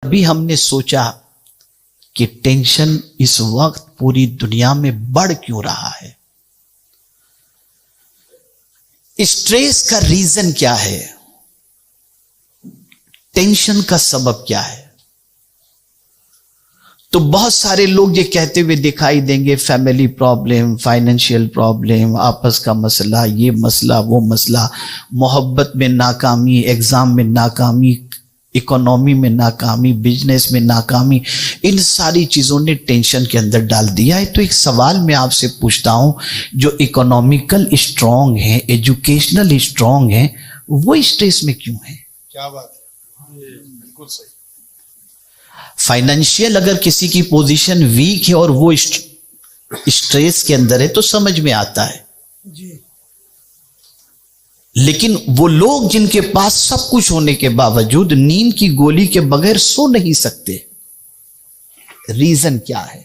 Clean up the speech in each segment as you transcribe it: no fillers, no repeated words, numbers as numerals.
بھی ہم نے سوچا کہ ٹینشن اس وقت پوری دنیا میں بڑھ کیوں رہا ہے؟ اسٹریس کا ریزن کیا ہے؟ ٹینشن کا سبب کیا ہے؟ تو بہت سارے لوگ یہ کہتے ہوئے دکھائی دیں گے فیملی پرابلم، فائنینشیل پرابلم، آپس کا مسئلہ، یہ مسئلہ وہ مسئلہ، محبت میں ناکامی، ایگزام میں ناکامی، اکانومی میں ناکامی، بزنس میں ناکامی، ان ساری چیزوں نے ٹینشن کے اندر ڈال دیا ہے۔ تو ایک سوال میں آپ سے پوچھتا ہوں، جو اکنامیکل اسٹرانگ ہیں، ایجوکیشنل اسٹرانگ ہیں، وہ اسٹریس میں کیوں ہیں؟ کیا بات ہے، بالکل صحیح۔ فائنینشیل اگر کسی کی پوزیشن ویک ہے اور وہ اسٹریس کے اندر ہے تو سمجھ میں آتا ہے جی، لیکن وہ لوگ جن کے پاس سب کچھ ہونے کے باوجود نیند کی گولی کے بغیر سو نہیں سکتے، ریزن کیا ہے؟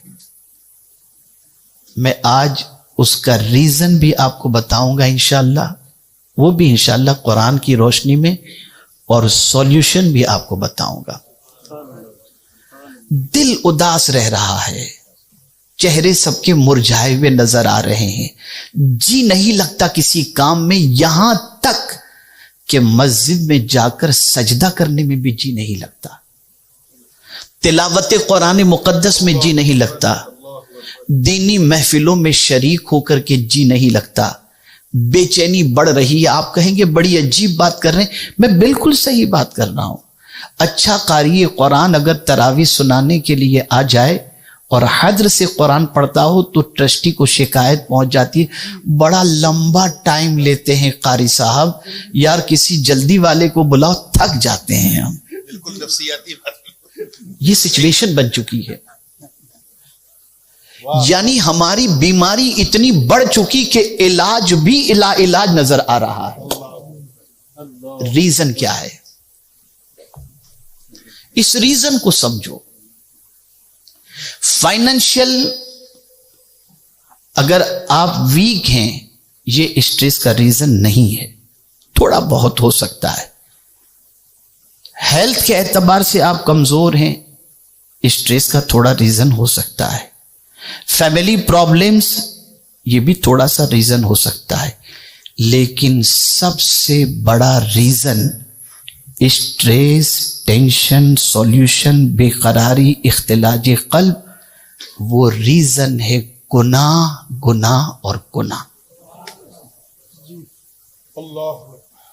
میں آج اس کا ریزن بھی آپ کو بتاؤں گا انشاءاللہ، وہ بھی انشاءاللہ قرآن کی روشنی میں، اور سولوشن بھی آپ کو بتاؤں گا۔ دل اداس رہ رہا ہے، چہرے سب کے مرجھائے ہوئے نظر آ رہے ہیں، جی نہیں لگتا کسی کام میں، یہاں تک کہ مسجد میں جا کر سجدہ کرنے میں بھی جی نہیں لگتا، تلاوت قرآن مقدس میں جی نہیں لگتا، دینی محفلوں میں شریک ہو کر کے جی نہیں لگتا، بے چینی بڑھ رہی ہے۔ آپ کہیں گے بڑی عجیب بات کر رہے ہیں، میں بالکل صحیح بات کر رہا ہوں۔ اچھا قاری قرآن اگر تراویح سنانے کے لیے آ جائے اور حدر سے قرآن پڑھتا ہو تو ٹرسٹی کو شکایت پہنچ جاتی ہے، بڑا لمبا ٹائم لیتے ہیں قاری صاحب، یار کسی جلدی والے کو بلاؤ، تھک جاتے ہیں ہم۔ بالکل نفسیاتی بات، یہ سچویشن بن چکی ہے، یعنی ہماری بیماری اتنی بڑھ چکی کہ علاج بھی علاج نظر آ رہا ہے۔ ریزن کیا ہے؟ اس ریزن کو سمجھو۔ فائنینشیل اگر آپ ویک ہیں، یہ اسٹریس کا ریزن نہیں ہے، تھوڑا بہت ہو سکتا ہے۔ ہیلتھ کے اعتبار سے آپ کمزور ہیں، اسٹریس کا تھوڑا ریزن ہو سکتا ہے۔ فیملی پرابلمز، یہ بھی تھوڑا سا ریزن ہو سکتا ہے، لیکن سب سے بڑا ریزن اسٹریس، ٹینشن، سولوشن، بے قراری، اختلاج قلب، وہ ریزن ہے گناہ، گناہ اور گناہ۔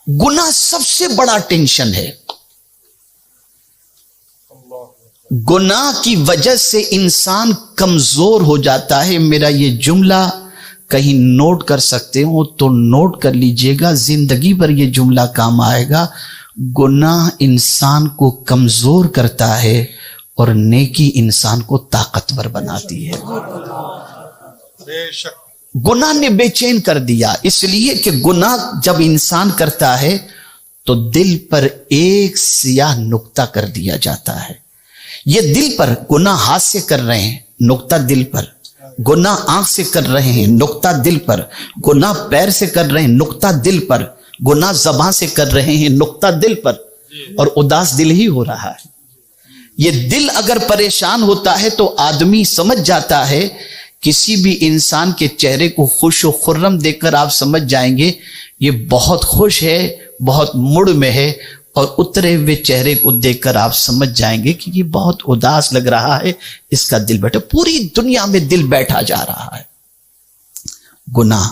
گناہ سب سے بڑا ٹینشن ہے۔ گناہ کی وجہ سے انسان کمزور ہو جاتا ہے۔ میرا یہ جملہ کہیں نوٹ کر سکتے ہو تو نوٹ کر لیجئے گا، زندگی بھر یہ جملہ کام آئے گا۔ گناہ انسان کو کمزور کرتا ہے اور نیکی انسان کو طاقتور بناتی ہے۔ گناہ نے بے چین کر دیا، اس لیے کہ گناہ جب انسان کرتا ہے تو دل پر ایک سیاہ نقطہ کر دیا جاتا ہے۔ یہ دل پر گناہ ہاتھ سے کر رہے ہیں، نقطہ دل پر، گناہ آنکھ سے کر رہے ہیں، نقطہ دل پر، گناہ پیر سے کر رہے ہیں، نقطہ دل پر، گناہ زبان سے کر رہے ہیں، نقطہ دل پر، اور اداس دل ہی ہو رہا ہے۔ یہ دل اگر پریشان ہوتا ہے تو آدمی سمجھ جاتا ہے، کسی بھی انسان کے چہرے کو خوش و خرم دیکھ کر آپ سمجھ جائیں گے یہ بہت خوش ہے، بہت موڈ میں ہے، اور اترے ہوئے چہرے کو دیکھ کر آپ سمجھ جائیں گے کہ یہ بہت اداس لگ رہا ہے، اس کا دل بیٹھا۔ پوری دنیا میں دل بیٹھا جا رہا ہے۔ گناہ،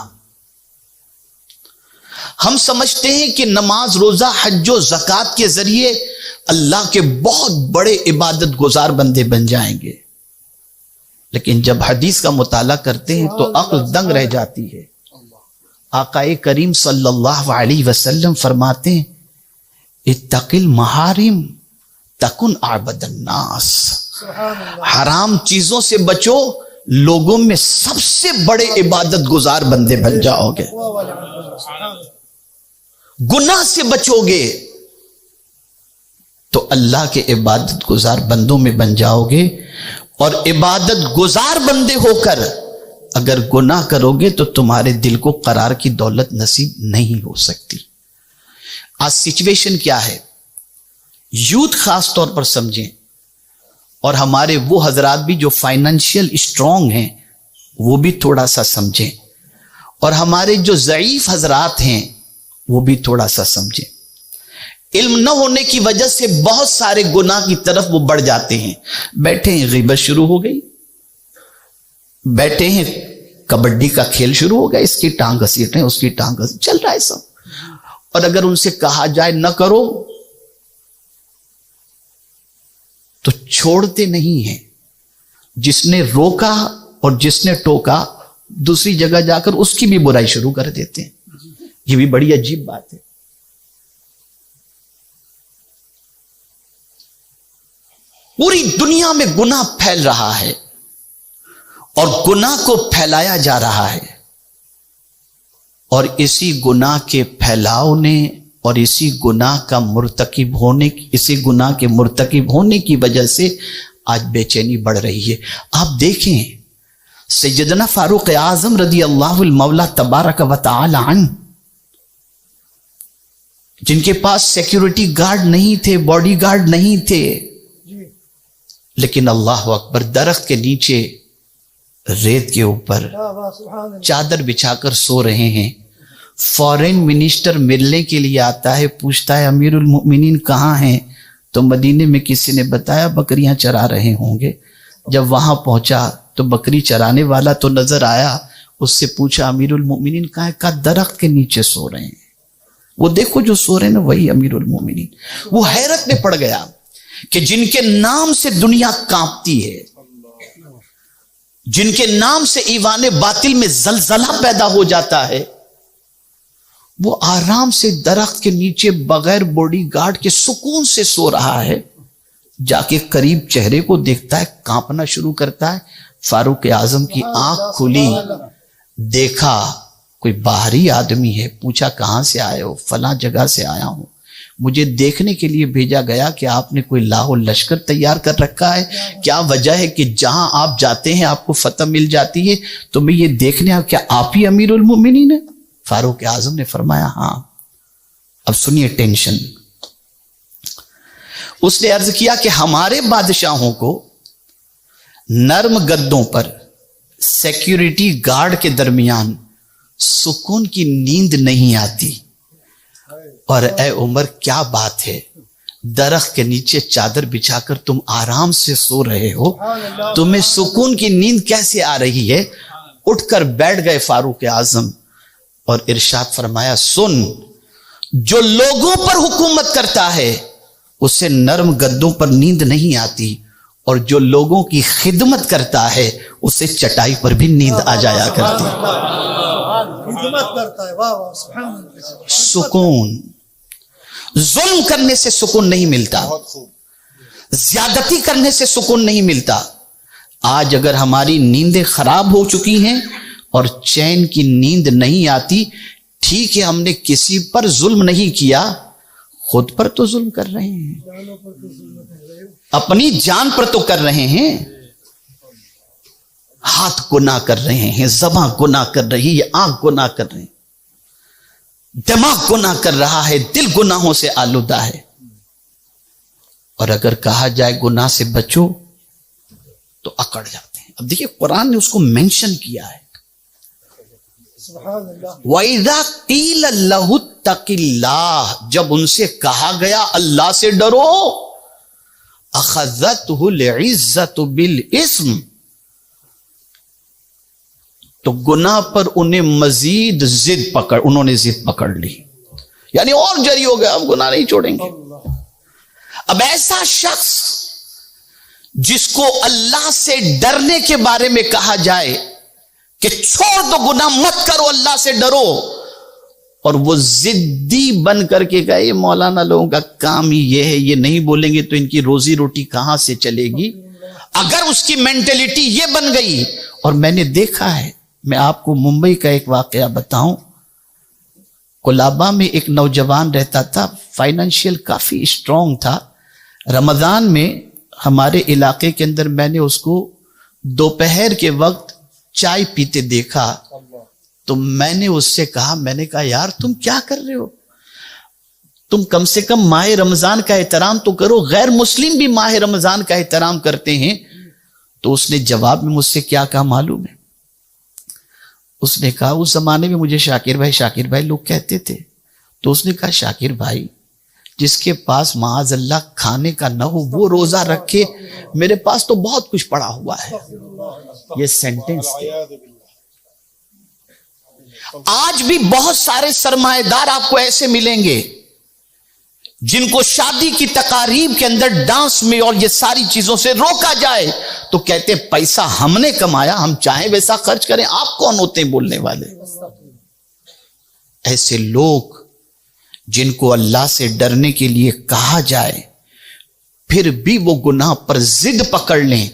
ہم سمجھتے ہیں کہ نماز، روزہ، حج و زکوٰۃ کے ذریعے اللہ کے بہت بڑے عبادت گزار بندے بن جائیں گے، لیکن جب حدیث کا مطالعہ کرتے ہیں تو عقل دنگ رہ جاتی ہے۔ آقا کریم صلی اللہ علیہ وسلم فرماتے ہیں، اتق المحارم تکن اعبد الناس، حرام چیزوں سے بچو، لوگوں میں سب سے بڑے عبادت گزار بندے بن جاؤ گے۔ گناہ سے بچو گے تو اللہ کے عبادت گزار بندوں میں بن جاؤ گے، اور عبادت گزار بندے ہو کر اگر گناہ کرو گے تو تمہارے دل کو قرار کی دولت نصیب نہیں ہو سکتی۔ آج سچویشن کیا ہے؟ یوتھ خاص طور پر سمجھیں، اور ہمارے وہ حضرات بھی جو فائنینشیل اسٹرانگ ہیں وہ بھی تھوڑا سا سمجھیں، اور ہمارے جو ضعیف حضرات ہیں وہ بھی تھوڑا سا سمجھیں۔ علم نہ ہونے کی وجہ سے بہت سارے گناہ کی طرف وہ بڑھ جاتے ہیں۔ بیٹھے ہیں غیبت شروع ہو گئی، بیٹھے ہیں کبڈی کا کھیل شروع ہو گیا، اس کی ٹانگ گھسیٹیں اس کی ٹانگ گھسیٹیں، چل رہا ہے سب۔ اور اگر ان سے کہا جائے نہ کرو تو چھوڑتے نہیں ہیں۔ جس نے روکا اور جس نے ٹوکا دوسری جگہ جا کر اس کی بھی برائی شروع کر دیتے ہیں۔ یہ بھی بڑی عجیب بات ہے۔ پوری دنیا میں گناہ پھیل رہا ہے اور گناہ کو پھیلایا جا رہا ہے، اور اسی گناہ کے پھیلاؤ نے اور اسی گناہ کے مرتکب ہونے کی وجہ سے آج بے چینی بڑھ رہی ہے۔ آپ دیکھیں سیدنا فاروق اعظم رضی اللہ المولا تبارک و تعالی عنہ، جن کے پاس سیکیورٹی گارڈ نہیں تھے، باڈی گارڈ نہیں تھے، لیکن اللہ اکبر، درخت کے نیچے ریت کے اوپر چادر بچھا کر سو رہے ہیں۔ فورن منسٹر ملنے کے لیے آتا ہے، پوچھتا ہے امیر المؤمنین کہاں ہیں؟ تو مدینے میں کسی نے بتایا بکریاں چرا رہے ہوں گے۔ جب وہاں پہنچا تو بکری چرانے والا تو نظر آیا، اس سے پوچھا امیر المؤمنین کہاں ہے؟ کہا درخت کے نیچے سو رہے ہیں۔ وہ دیکھو جو سو رہے ہیں نا وہی امیر المؤمنین۔ وہ حیرت میں پڑ گیا کہ جن کے نام سے دنیا کانپتی ہے، جن کے نام سے ایوان باطل میں زلزلہ پیدا ہو جاتا ہے، وہ آرام سے درخت کے نیچے بغیر باڈی گارڈ کے سکون سے سو رہا ہے۔ جا کے قریب چہرے کو دیکھتا ہے، کانپنا شروع کرتا ہے۔ فاروق اعظم کی آنکھ کھلی، دیکھا کوئی باہری آدمی ہے، پوچھا کہاں سے آئے ہو؟ فلاں جگہ سے آیا ہوں، مجھے دیکھنے کے لیے بھیجا گیا کہ آپ نے کوئی لاہو لشکر تیار کر رکھا ہے، کیا وجہ ہے کہ جہاں آپ جاتے ہیں آپ کو فتح مل جاتی ہے، تو میں یہ دیکھنے آیا، کیا آپ ہی امیر المؤمنین ہیں؟ فاروق اعظم نے فرمایا ہاں۔ اب سنیے ٹینشن۔ اس نے عرض کیا کہ ہمارے بادشاہوں کو نرم گدوں پر سیکیورٹی گارڈ کے درمیان سکون کی نیند نہیں آتی، اور اے عمر کیا بات ہے، درخت کے نیچے چادر بچھا کر تم آرام سے سو رہے ہو، تمہیں سکون کی نیند کیسے آ رہی ہے؟ اٹھ کر بیٹھ گئے فاروق اعظم اور ارشاد فرمایا، سن، جو لوگوں پر حکومت کرتا ہے اسے نرم گدوں پر نیند نہیں آتی، اور جو لوگوں کی خدمت کرتا ہے اسے چٹائی پر بھی نیند آ جایا کرتی۔ سکون، ظلم کرنے سے سکون نہیں ملتا، زیادتی کرنے سے سکون نہیں ملتا۔ آج اگر ہماری نیندیں خراب ہو چکی ہیں اور چین کی نیند نہیں آتی، ٹھیک ہے ہم نے کسی پر ظلم نہیں کیا، خود پر تو ظلم کر رہے ہیں، اپنی جان پر تو کر رہے ہیں۔ ہاتھ گناہ کر رہے ہیں، زبان گناہ کر رہی ہے، آنکھ گناہ کر رہے ہیں، دماغ گناہ کر رہا ہے، دل گناہوں سے آلودہ ہے۔ اور اگر کہا جائے گناہ سے بچو تو اکڑ جاتے ہیں۔ اب دیکھیے قرآن نے اس کو مینشن کیا ہے، وَإِذَا قِيلَ لَهُ اتَّقِ اللَّهِ، جب ان سے کہا گیا اللہ سے ڈرو، أَخَذَتْهُ الْعِزَّةُ بِالْإِثْمِ، تو گناہ پر انہیں مزید انہوں نے ضد پکڑ لی، یعنی اور جری ہو گیا، اب گناہ نہیں چھوڑیں گے۔ اب ایسا شخص جس کو اللہ سے ڈرنے کے بارے میں کہا جائے کہ چھوڑ دو گناہ مت کرو، اللہ سے ڈرو، اور وہ ضدی بن کر کے کہے یہ مولانا لوگوں کا کام ہی یہ ہے، یہ نہیں بولیں گے تو ان کی روزی روٹی کہاں سے چلے گی، اگر اس کی مینٹلٹی یہ بن گئی۔ اور میں نے دیکھا ہے، میں آپ کو ممبئی کا ایک واقعہ بتاؤں، کولابا میں ایک نوجوان رہتا تھا، فائنینشیل کافی اسٹرانگ تھا۔ رمضان میں ہمارے علاقے کے اندر میں نے اس کو دوپہر کے وقت چائے پیتے دیکھا، تو میں نے اس سے کہا، میں نے کہا یار تم کیا کر رہے ہو؟ تم کم سے کم ماہ رمضان کا احترام تو کرو، غیر مسلم بھی ماہ رمضان کا احترام کرتے ہیں۔ تو اس نے جواب میں مجھ سے کیا کہا معلوم ہے؟ اس نے کہا اس زمانے میں مجھے شاکر بھائی لوگ کہتے تھے، تو اس نے کہا شاکر بھائی جس کے پاس معاذ اللہ کھانے کا نہ ہو وہ روزہ رکھے، میرے پاس تو بہت کچھ پڑا ہوا ہے۔ یہ سینٹنس آج بھی بہت سارے سرمایہ دار آپ کو ایسے ملیں گے جن کو شادی کی تقاریب کے اندر ڈانس میں اور یہ ساری چیزوں سے روکا جائے تو کہتے پیسہ ہم نے کمایا، ہم چاہیں ویسا خرچ کریں، آپ کون ہوتے ہیں بولنے والے؟ ایسے لوگ جن کو اللہ سے ڈرنے کے لیے کہا جائے پھر بھی وہ گناہ پر ضد پکڑ لیں،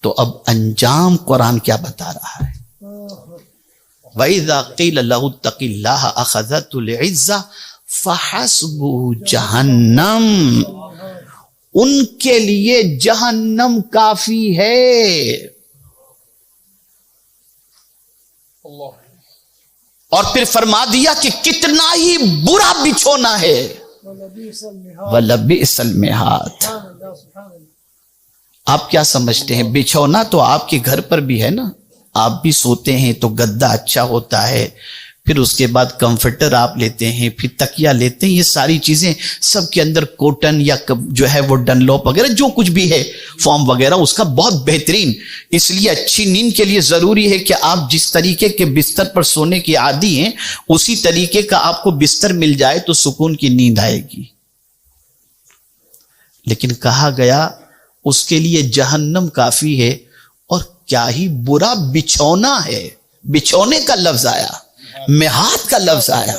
تو اب انجام قرآن کیا بتا رہا ہے؟ وَإِذَا قِيلَ لَهُ اتَّقِ اللَّهَ أَخَذَتْهُ الْعِزَّةُ فَحَسْبُهُ جہنم، ان کے لیے جہنم کافی ہے۔ اور پھر فرما دیا کہ کتنا ہی برا بچھونا ہے، وَلَبِئْسَ الْمِہَادُ۔ آپ کیا سمجھتے ہیں؟ بچھونا تو آپ کے گھر پر بھی ہے نا، آپ بھی سوتے ہیں تو گدا اچھا ہوتا ہے، پھر اس کے بعد کمفرٹر آپ لیتے ہیں، پھر تکیہ لیتے ہیں، یہ ساری چیزیں سب کے اندر کوٹن یا جو ہے وہ ڈنلوپ وغیرہ جو کچھ بھی ہے فارم وغیرہ اس کا بہت بہترین۔ اس لیے اچھی نیند کے لیے ضروری ہے کہ آپ جس طریقے کے بستر پر سونے کی عادی ہیں اسی طریقے کا آپ کو بستر مل جائے تو سکون کی نیند آئے گی۔ لیکن کہا گیا اس کے لیے جہنم کافی ہے، اور کیا ہی برا بچھونا ہے۔ بچھونے کا لفظ آیا، مہاد کا لفظ آیا،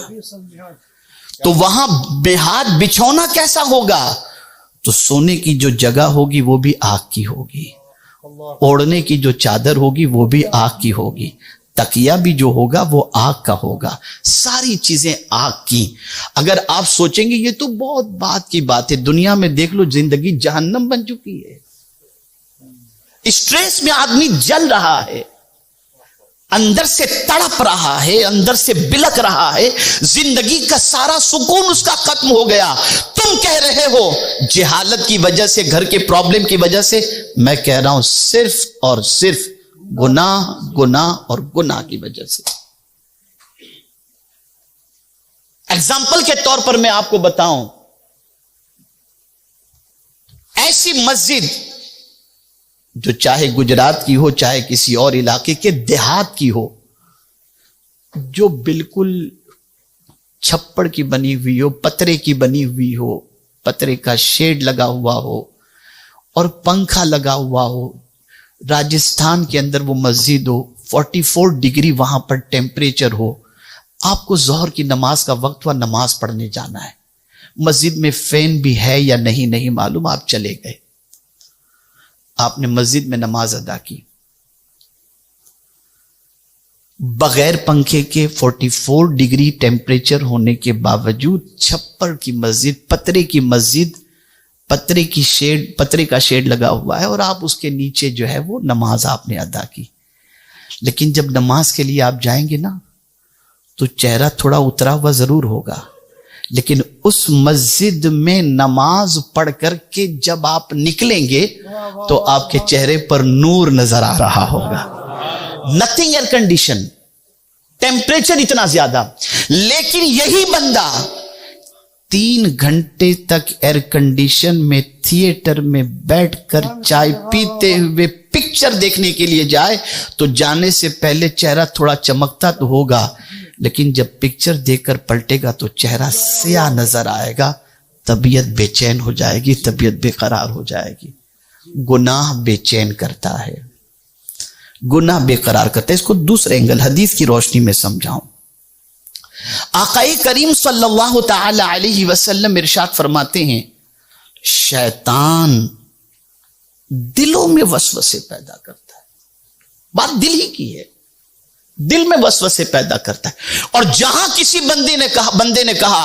تو وہاں مہاد بچھونا کیسا ہوگا؟ تو سونے کی جو جگہ ہوگی وہ بھی آگ کی ہوگی، اوڑھنے کی جو چادر ہوگی وہ بھی آگ کی ہوگی، تکیہ بھی جو ہوگا وہ آگ کا ہوگا، ساری چیزیں آگ کی۔ اگر آپ سوچیں گے یہ تو بہت بات کی بات ہے، دنیا میں دیکھ لو زندگی جہنم بن چکی ہے، اسٹریس میں آدمی جل رہا ہے، اندر سے تڑپ رہا ہے، اندر سے بلک رہا ہے، زندگی کا سارا سکون اس کا ختم ہو گیا۔ تم کہہ رہے ہو جہالت کی وجہ سے، گھر کے پرابلم کی وجہ سے، میں کہہ رہا ہوں صرف اور صرف گناہ اور گناہ کی وجہ سے۔ ایگزامپل کے طور پر میں آپ کو بتاؤں، ایسی مسجد جو چاہے گجرات کی ہو چاہے کسی اور علاقے کے دیہات کی ہو، جو بالکل چھپڑ کی بنی ہوئی ہو، پترے کی بنی ہوئی ہو، پترے کا شیڈ لگا ہوا ہو اور پنکھا لگا ہوا ہو، راجستھان کے اندر وہ مسجد ہو، 44 ڈگری وہاں پر ٹیمپریچر ہو، آپ کو ظہر کی نماز کا وقت ہوا، نماز پڑھنے جانا ہے، مسجد میں فین بھی ہے یا نہیں معلوم، آپ چلے گئے، آپ نے مسجد میں نماز ادا کی، بغیر پنکھے کے 44 ڈگری ٹیمپریچر ہونے کے باوجود چھپر کی مسجد، پترے کی مسجد، پترے کا شیڈ لگا ہوا ہے، اور آپ اس کے نیچے جو ہے وہ نماز آپ نے ادا کی۔ لیکن جب نماز کے لیے آپ جائیں گے نا تو چہرہ تھوڑا اترا ہوا ضرور ہوگا، لیکن اس مسجد میں نماز پڑھ کر کے جب آپ نکلیں گے تو آپ کے چہرے پر نور نظر آ رہا ہوگا۔ نتھنگ ایئر کنڈیشن، ٹیمپریچر اتنا زیادہ، لیکن یہی بندہ 3 گھنٹے تک ایئر کنڈیشن میں تھیٹر میں بیٹھ کر چائے پیتے ہوئے پکچر دیکھنے کے لیے جائے تو جانے سے پہلے چہرہ تھوڑا چمکتا تو ہوگا، لیکن جب پکچر دیکھ کر پلٹے گا تو چہرہ سیاہ نظر آئے گا، طبیعت بے چین ہو جائے گی، طبیعت بے قرار ہو جائے گی۔ گناہ بے چین کرتا ہے، گناہ بے قرار کرتا ہے۔ اس کو دوسرے اینگل حدیث کی روشنی میں سمجھاؤں۔ آقائے کریم صلی اللہ تعالی علیہ وسلم ارشاد فرماتے ہیں، شیطان دلوں میں وسوسے پیدا کرتا ہے، بات دل ہی کی ہے، دل میں وسوسے پیدا کرتا ہے، اور جہاں کسی بندے نے کہا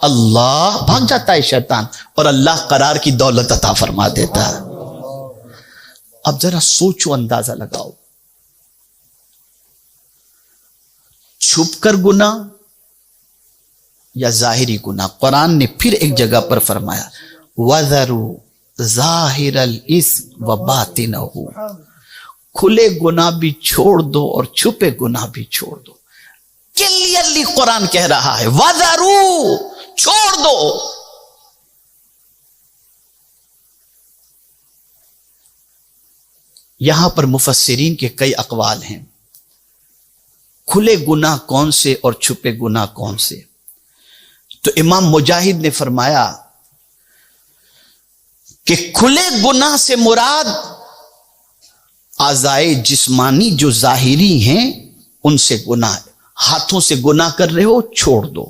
اللہ، بھاگ جاتا ہے شیطان، اور اللہ قرار کی دولت عطا فرما دیتا ہے۔ اب ذرا سوچو، اندازہ لگاؤ، چھپ کر گناہ یا ظاہری گناہ. قرآن نے پھر ایک جگہ پر فرمایا وَذَرُوا ظَاهِرَ الْإِثْمِ وَبَاطِنَهُ، کھلے گناہ بھی چھوڑ دو اور چھپے گناہ بھی چھوڑ دو. کلیئرلی قرآن کہہ رہا ہے وَذَرُوا، چھوڑ دو. یہاں پر مفسرین کے کئی اقوال ہیں، کھلے گناہ کون سے اور چھپے گناہ کون سے. تو امام مجاہد نے فرمایا کہ کھلے گناہ سے مراد اعضائے جسمانی جو ظاہری ہیں ان سے گناہ. ہاتھوں سے گناہ کر رہے ہو چھوڑ دو،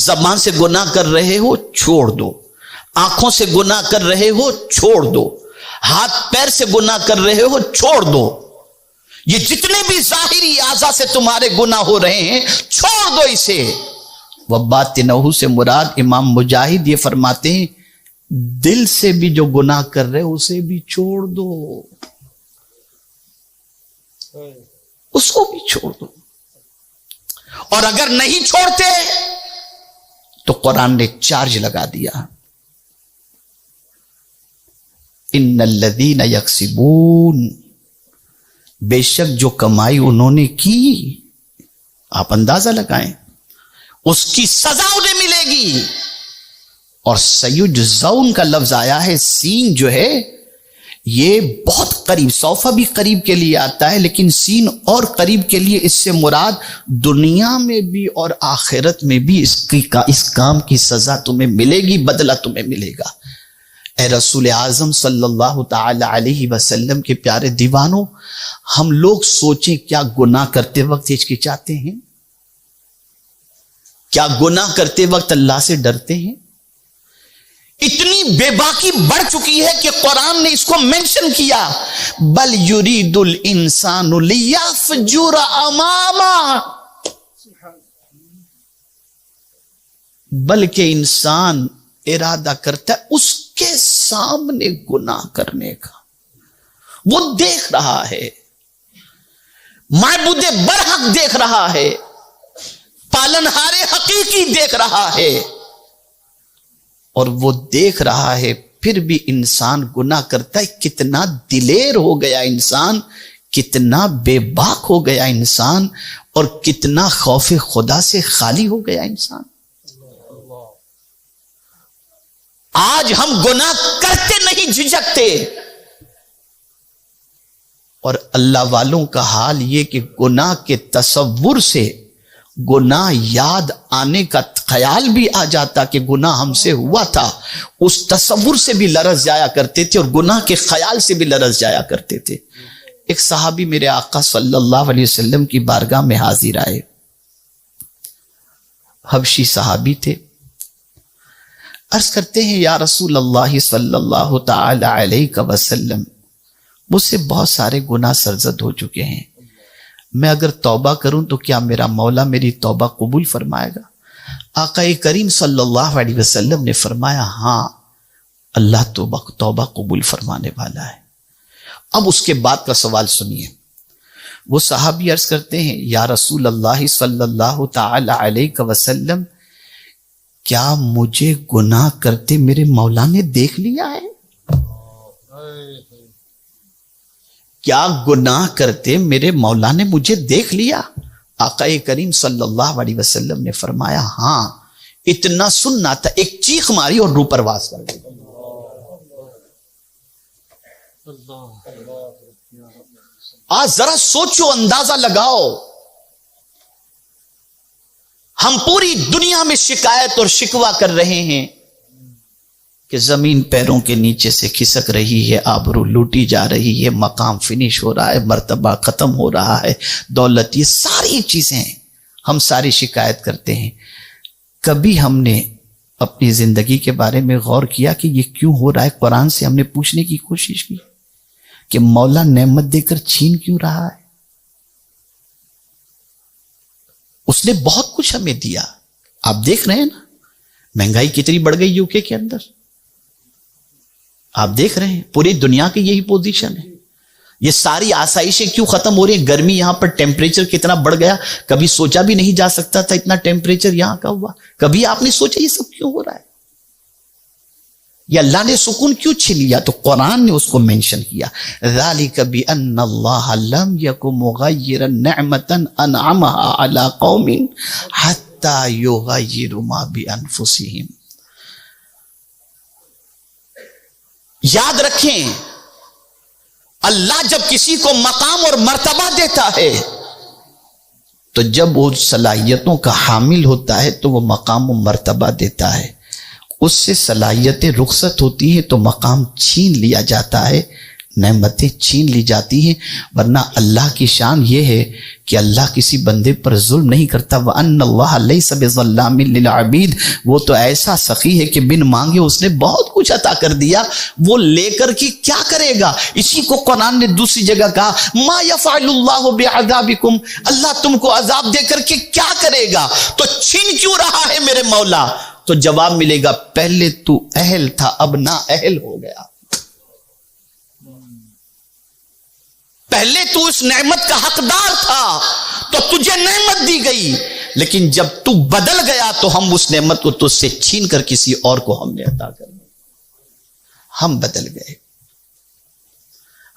زبان سے گناہ کر رہے ہو چھوڑ دو، آنکھوں سے گناہ کر رہے ہو چھوڑ دو، ہاتھ پیر سے گناہ کر رہے ہو چھوڑ دو. یہ جتنے بھی ظاہری اعضاء سے تمہارے گناہ ہو رہے ہیں چھوڑ دو اسے. وَبَاطِنَهُ سے مراد امام مجاہد یہ فرماتے ہیں دل سے بھی جو گناہ کر رہے اسے بھی چھوڑ دو، اس کو بھی چھوڑ دو. اور اگر نہیں چھوڑتے تو قرآن نے چارج لگا دیا ان الذین یکسبون، بے شک جو کمائی انہوں نے کی آپ اندازہ لگائیں اس کی سزا انہیں ملے گی. اور سیجزون کا لفظ آیا ہے، سین جو ہے یہ بہت قریب، صوفہ بھی قریب کے لیے آتا ہے لیکن سین اور قریب کے لیے. اس سے مراد دنیا میں بھی اور آخرت میں بھی اس کام کی سزا تمہیں ملے گی، بدلہ تمہیں ملے گا. اے رسول اعظم صلی اللہ تعالی علیہ وسلم کے پیارے دیوانوں، ہم لوگ سوچیں کیا گناہ کرتے وقت ہچکچاتے ہیں؟ کیا گناہ کرتے وقت اللہ سے ڈرتے ہیں؟ اتنی بے باکی بڑھ چکی ہے کہ قرآن نے اس کو مینشن کیا بل یرید الانسان لیفجر اماما، بلکہ انسان ارادہ کرتا ہے اس کے سامنے گناہ کرنے کا. وہ دیکھ رہا ہے، معبود برحق دیکھ رہا ہے، پالنہار حقیقی دیکھ رہا ہے، اور وہ دیکھ رہا ہے پھر بھی انسان گناہ کرتا ہے. کتنا دلیر ہو گیا انسان، کتنا بے باک ہو گیا انسان، اور کتنا خوف خدا سے خالی ہو گیا انسان. آج ہم گناہ کرتے نہیں جھجکتے، اور اللہ والوں کا حال یہ کہ گناہ کے تصور سے گناہ یاد آنے کا خیال بھی آ جاتا کہ گناہ ہم سے ہوا تھا، اس تصور سے بھی لرز جایا کرتے تھے اور گناہ کے خیال سے بھی لرز جایا کرتے تھے. ایک صحابی میرے آقا صلی اللہ علیہ وسلم کی بارگاہ میں حاضر آئے، حبشی صحابی تھے. عرض کرتے ہیں یا رسول اللہ صلی اللہ تعالی علیہ وسلم، مجھ سے بہت سارے گناہ سرزد ہو چکے ہیں، میں اگر توبہ کروں تو کیا میرا مولا میری توبہ قبول فرمائے گا؟ آقا کریم صلی اللہ علیہ وسلم نے فرمایا ہاں، اللہ توبہ قبول فرمانے والا ہے. اب اس کے بعد کا سوال سنیے. وہ صحابی عرض کرتے ہیں یا رسول اللہ صلی اللہ تعالی علیہ وسلم، کیا مجھے گناہ کرتے میرے مولا نے دیکھ لیا ہے؟ کیا گناہ کرتے میرے مولا نے مجھے دیکھ لیا؟ آقا کریم صلی اللہ علیہ وسلم نے فرمایا ہاں. اتنا سننا تھا، ایک چیخ ماری اور روح پرواز کر گئی. آج ذرا سوچو، اندازہ لگاؤ، ہم پوری دنیا میں شکایت اور شکوہ کر رہے ہیں کہ زمین پیروں کے نیچے سے کھسک رہی ہے، آبرو لوٹی جا رہی ہے، مقام فنش ہو رہا ہے، مرتبہ ختم ہو رہا ہے، دولت، یہ ساری چیزیں ہم ساری شکایت کرتے ہیں. کبھی ہم نے اپنی زندگی کے بارے میں غور کیا کہ یہ کیوں ہو رہا ہے؟ قرآن سے ہم نے پوچھنے کی کوشش کی کہ مولا نعمت دے کر چھین کیوں رہا ہے؟ اس نے بہت کچھ ہمیں دیا. آپ دیکھ رہے ہیں نا مہنگائی کتنی بڑھ گئی یو کے اندر، آپ دیکھ رہے ہیں پوری دنیا کی یہی پوزیشن ہے. یہ ساری آسائشیں کیوں ختم ہو رہی ہیں؟ گرمی یہاں پر ٹیمپریچر کتنا بڑھ گیا، کبھی سوچا بھی نہیں جا سکتا تھا اتنا ٹیمپریچر یہاں کا ہوا. کبھی آپ نے سوچا یہ سب کیوں ہو رہا ہے؟ یہ اللہ نے سکون کیوں چھین لیا؟ تو قرآن نے اس کو مینشن کیا، ذالک بان اللہ لم یک مغیرا نعمتا انعمها علی قوم حتی یغیروا ما بانفسہم. یاد رکھیں، اللہ جب کسی کو مقام اور مرتبہ دیتا ہے تو جب وہ صلاحیتوں کا حامل ہوتا ہے تو وہ مقام و مرتبہ دیتا ہے. اس سے صلاحیتیں رخصت ہوتی ہیں تو مقام چھین لیا جاتا ہے، نعمتیں چھین لی جاتی ہیں. ورنہ اللہ کی شان یہ ہے کہ اللہ کسی بندے پر ظلم نہیں کرتا. وَأَنَّ اللَّهَ لَيْسَ بِظَلَّامٍ لِلْعَبِيدِ. وہ تو ایسا سخی ہے کہ بن مانگے اس نے بہت کچھ عطا کر دیا، وہ لے کر کی کیا کرے گا؟ اسی کو قرآن نے دوسری جگہ کہا، مَا يَفْعَلُ اللَّهُ بِعَذَابِكُمْ. اللہ تم کو عذاب دے کر کے کیا کرے گا؟ تو چھین کیوں رہا ہے میرے مولا؟ تو جواب ملے گا، پہلے تو اہل تھا اب نا اہل ہو گیا. پہلے تو اس نعمت کا حقدار تھا تو تجھے نعمت دی گئی، لیکن جب تو بدل گیا تو ہم اس نعمت کو تجھ سے چھین کر کسی اور کو ہم نے عطا کر دی. ہم بدل گئے.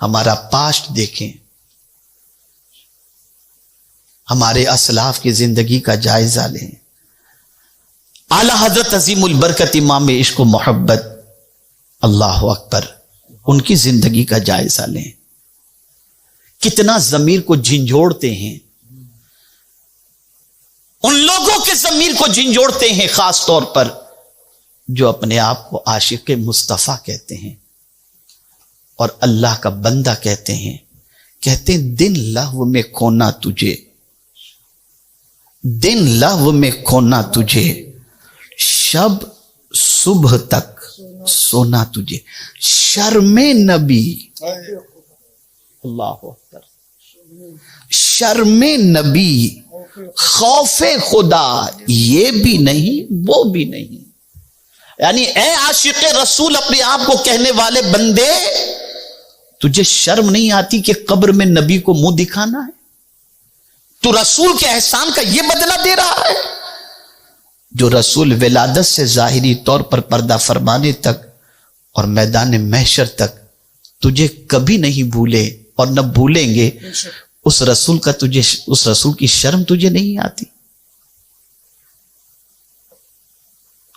ہمارا پاسٹ دیکھیں، ہمارے اسلاف کی زندگی کا جائزہ لیں. اعلی حضرت عظیم البرکت امام عشق و محبت اللہ اکبر، ان کی زندگی کا جائزہ لیں. کتنا ضمیر کو جھنجھوڑتے ہیں، ان لوگوں کے ضمیر کو جھنجھوڑتے ہیں خاص طور پر جو اپنے آپ کو عاشق مصطفیٰ کہتے ہیں اور اللہ کا بندہ کہتے ہیں. کہتے ہیں دن لہو میں کھونا تجھے، دن لہو میں کھونا تجھے، شب صبح تک سونا تجھے. شرم نبی، اللہ اکبر، شرم نبی، خوف خدا یہ بھی نہیں وہ بھی نہیں. یعنی اے عاشق رسول اپنے آپ کو کہنے والے بندے، تجھے شرم نہیں آتی کہ قبر میں نبی کو منہ دکھانا ہے؟ تو رسول کے احسان کا یہ بدلہ دے رہا ہے؟ جو رسول ولادت سے ظاہری طور پر پردہ فرمانے تک اور میدان محشر تک تجھے کبھی نہیں بھولے اور نہ بھولیں گے، اس رسول کا تجھے، اس رسول کی شرم تجھے نہیں آتی؟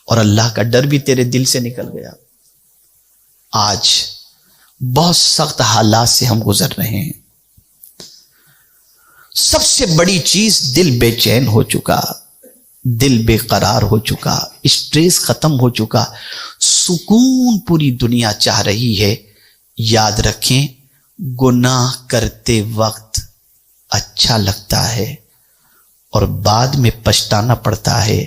اور اللہ کا ڈر بھی تیرے دل سے نکل گیا. آج بہت سخت حالات سے ہم گزر رہے ہیں. سب سے بڑی چیز دل بے چین ہو چکا، دل بے قرار ہو چکا، اسٹریس ختم ہو چکا، سکون پوری دنیا چاہ رہی ہے. یاد رکھیں، گناہ کرتے وقت اچھا لگتا ہے اور بعد میں پچھتانا پڑتا ہے.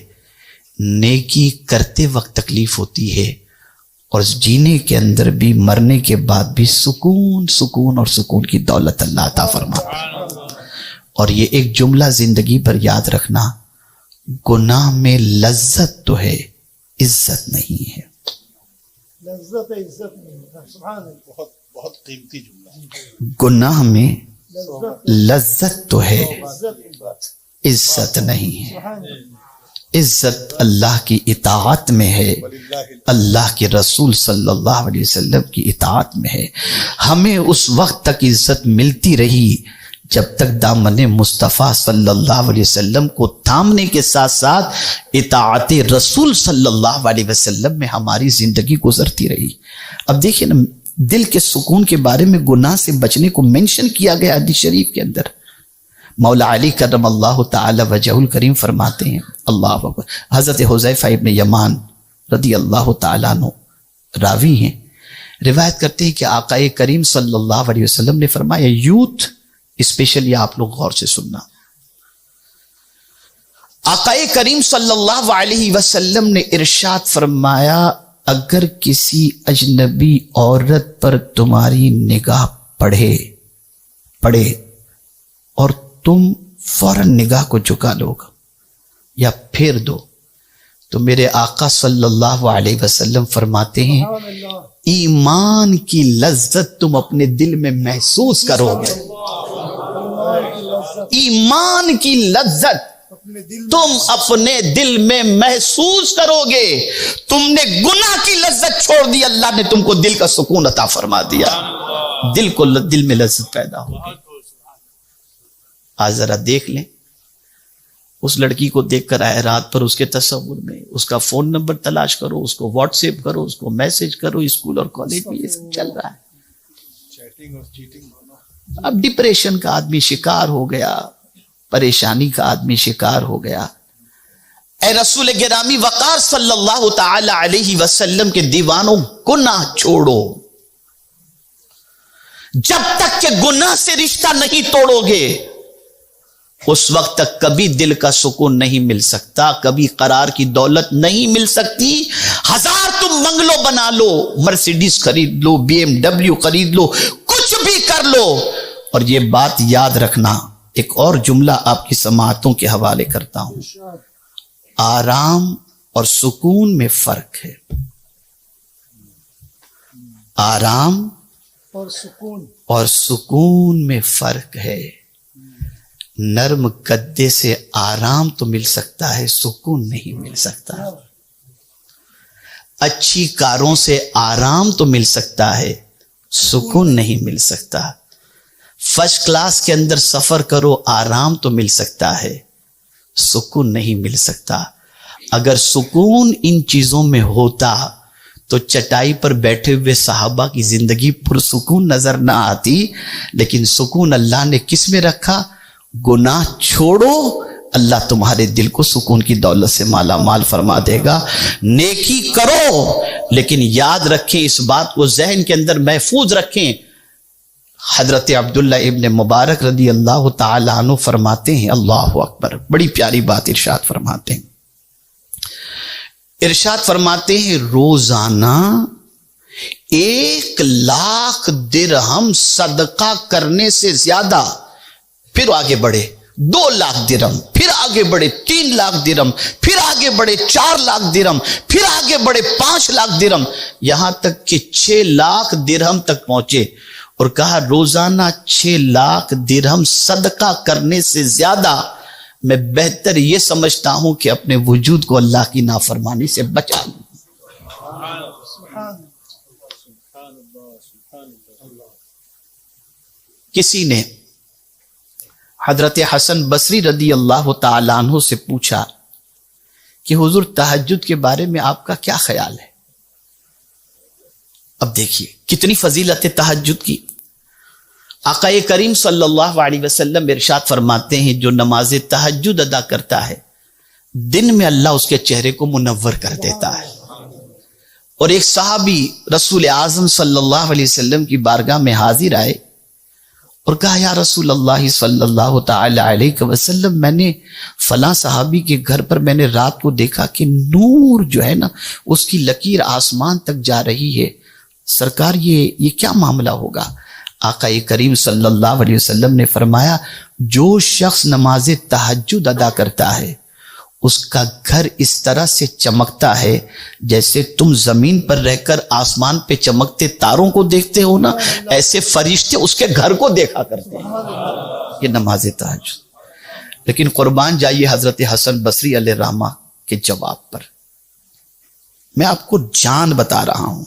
نیکی کرتے وقت تکلیف ہوتی ہے اور جینے کے اندر بھی، مرنے کے بعد بھی سکون سکون اور سکون کی دولت اللہ عطا فرماتا ہے. اور یہ ایک جملہ زندگی پر یاد رکھنا، گناہ میں لذت تو ہے، عزت نہیں ہے. لذت عزت نہیں، سبحان اللہ، بہت بہت قیمتی جملہ. گناہ میں لذت تو ہے، عزت نہیں ہے. عزت اللہ کی اطاعت میں ہے، اللہ کے رسول صلی اللہ علیہ وسلم کی اطاعت میں ہے. ہمیں اس وقت تک عزت ملتی رہی جب تک دامن مصطفیٰ صلی اللہ علیہ وسلم کو تھامنے کے ساتھ ساتھ اطاعت رسول صلی اللہ علیہ وسلم میں ہماری زندگی گزرتی رہی. اب دیکھیں نا، دل کے سکون کے بارے میں گناہ سے بچنے کو منشن کیا گیا حدیث شریف کے اندر. مولا علی کرم اللہ تعالی وجہ الکریم فرماتے ہیں، اللہ اکبر، حضرت حذیفہ ابن یمان رضی اللہ تعالیٰ عنہ راوی ہیں، روایت کرتے ہیں کہ آقا کریم صلی اللہ علیہ وسلم نے فرمایا، یوتھ اسپیشلی آپ لوگ غور سے سننا، آقا کریم صلی اللہ علیہ وسلم نے ارشاد فرمایا، اگر کسی اجنبی عورت پر تمہاری نگاہ پڑے اور تم فوراً نگاہ کو جھکا لو یا پھیر دو، تو میرے آقا صلی اللہ علیہ وسلم فرماتے ہیں ایمان کی لذت تم اپنے دل میں محسوس کرو گے. ایمان کی لذت تم اپنے دل میں محسوس کرو گے. تم نے گناہ کی لذت چھوڑ دی, اللہ نے تم کو دل کا سکون عطا فرما دیا, دل میں لذت پیدا ہوگی. آج ذرا دیکھ لیں, اس لڑکی کو دیکھ کر آئے رات پر اس کے تصور میں, اس کا فون نمبر تلاش کرو, اس کو واٹس ایپ کرو, اس کو میسج کرو. اسکول اور کالج میں یہ سب چل رہا ہے. چیٹنگ اور چیٹنگ. اب ڈپریشن کا آدمی شکار ہو گیا, پریشانی کا آدمی شکار ہو گیا. اے رسول گرامی وقار صلی اللہ تعالی علیہ وسلم کے دیوانوں, گناہ چھوڑو. جب تک کہ گناہ سے رشتہ نہیں توڑو گے اس وقت تک کبھی دل کا سکون نہیں مل سکتا, کبھی قرار کی دولت نہیں مل سکتی. ہزار تم منگلو بنا لو, مرسیڈیز خرید لو, بی ایم ڈبلیو خرید لو, کچھ بھی کر لو. اور یہ بات یاد رکھنا, ایک اور جملہ آپ کی سماعتوں کے حوالے کرتا ہوں. آرام اور سکون میں فرق ہے. آرام اور سکون میں فرق ہے. نرم گدے سے آرام تو مل سکتا ہے, سکون نہیں مل سکتا. اچھی کاروں سے آرام تو مل سکتا ہے, سکون نہیں مل سکتا. فرسٹ کلاس کے اندر سفر کرو, آرام تو مل سکتا ہے, سکون نہیں مل سکتا. اگر سکون ان چیزوں میں ہوتا تو چٹائی پر بیٹھے ہوئے صحابہ کی زندگی پرسکون نظر نہ آتی. لیکن سکون اللہ نے کس میں رکھا؟ گناہ چھوڑو, اللہ تمہارے دل کو سکون کی دولت سے مالا مال فرما دے گا. نیکی کرو, لیکن یاد رکھیں, اس بات کو ذہن کے اندر محفوظ رکھیں. حضرت عبداللہ ابن مبارک رضی اللہ تعالی عنہ فرماتے ہیں, اللہ اکبر, بڑی پیاری بات ارشاد فرماتے ہیں. ارشاد فرماتے ہیں روزانہ 1,00,000 درہم صدقہ کرنے سے زیادہ, پھر آگے بڑھے 2,00,000 درہم, پھر آگے بڑھے 3,00,000 درہم, پھر آگے بڑھے 4,00,000 درہم, پھر آگے بڑھے 5,00,000 درہم, یہاں تک کہ 6,00,000 درہم تک پہنچے. اور کہا روزانہ 6,00,000 درہم صدقہ کرنے سے زیادہ میں بہتر یہ سمجھتا ہوں کہ اپنے وجود کو اللہ کی نافرمانی سے بچا لوں. کسی نے حضرت حسن بصری رضی اللہ تعالیٰ عنہ سے پوچھا کہ حضور تہجد کے بارے میں آپ کا کیا خیال ہے؟ اب دیکھیے کتنی فضیلت ہے تہجد کی. آقا کریم صلی اللہ علیہ وسلم ارشاد فرماتے ہیں جو نماز تہجد ادا کرتا ہے دن میں اللہ اس کے چہرے کو منور کر دیتا ہے. اور ایک صحابی رسول اعظم صلی اللہ علیہ وسلم کی بارگاہ میں حاضر آئے اور کہا یا رسول اللہ صلی اللہ تعالی علیہ وسلم, میں نے فلاں صحابی کے گھر پر میں نے رات کو دیکھا کہ نور جو ہے نا اس کی لکیر آسمان تک جا رہی ہے, سرکار یہ کیا معاملہ ہوگا؟ آقا کریم صلی اللہ علیہ وسلم نے فرمایا جو شخص نماز تہجد ادا کرتا ہے اس کا گھر اس طرح سے چمکتا ہے جیسے تم زمین پر رہ کر آسمان پہ چمکتے تاروں کو دیکھتے ہو نا, ایسے فرشتے اس کے گھر کو دیکھا کرتے ہیں. یہ نماز تہجد. لیکن قربان جائیے حضرت حسن بصری علیہ الرحمہ کے جواب پر. میں آپ کو جان بتا رہا ہوں.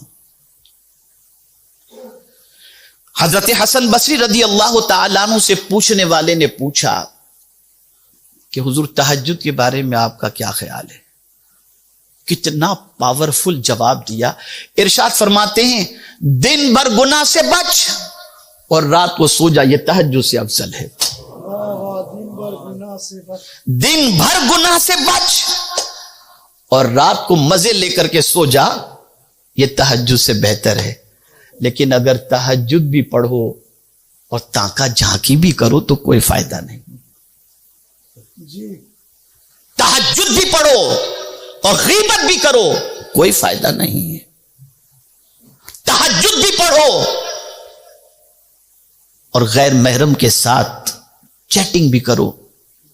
حضرت حسن بصری رضی اللہ تعالیٰ عنہ سے پوچھنے والے نے پوچھا کہ حضور تہجد کے بارے میں آپ کا کیا خیال ہے؟ کتنا پاورفل جواب دیا. ارشاد فرماتے ہیں دن بھر گناہ سے بچ اور رات کو سو جا, یہ تہجد سے افضل ہے. دن بھر گناہ سے بچ اور رات کو مزے لے کر کے سو جا, یہ تہجد سے بہتر ہے. لیکن اگر تہجد بھی پڑھو اور تانکا جھانکی بھی کرو تو کوئی فائدہ نہیں. تہجد بھی پڑھو اور غیبت بھی کرو کوئی فائدہ نہیں ہے. تہجد بھی پڑھو اور غیر محرم کے ساتھ چیٹنگ بھی کرو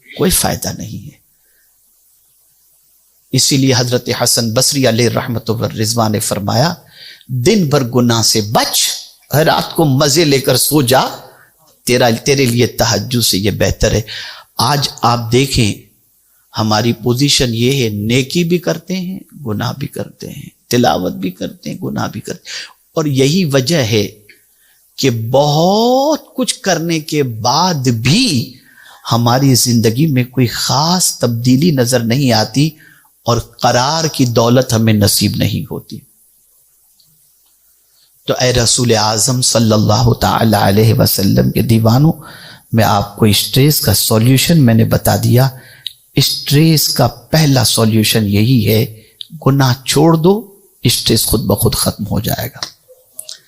کوئی فائدہ نہیں ہے. اسی لیے حضرت حسن بصری علیہ رحمت و رضوان نے فرمایا دن بھر گناہ سے بچ، رات کو مزے لے کر سو جا، تیرے لیے تہجد سے یہ بہتر ہے۔ آج آپ دیکھیں ہماری پوزیشن یہ ہے، نیکی بھی کرتے ہیں گناہ بھی کرتے ہیں، تلاوت بھی کرتے ہیں گناہ بھی کرتے ہیں، اور یہی وجہ ہے کہ بہت کچھ کرنے کے بعد بھی ہماری زندگی میں کوئی خاص تبدیلی نظر نہیں آتی اور قرار کی دولت ہمیں نصیب نہیں ہوتی۔ تو اے رسول اعظم صلی اللہ تعالی علیہ وسلم کے دیوانوں، میں آپ کو اسٹریس کا سولیوشن میں نے بتا دیا۔ اسٹریس کا پہلا سولیوشن یہی ہے، گناہ چھوڑ دو، اسٹریس خود بخود ختم ہو جائے گا۔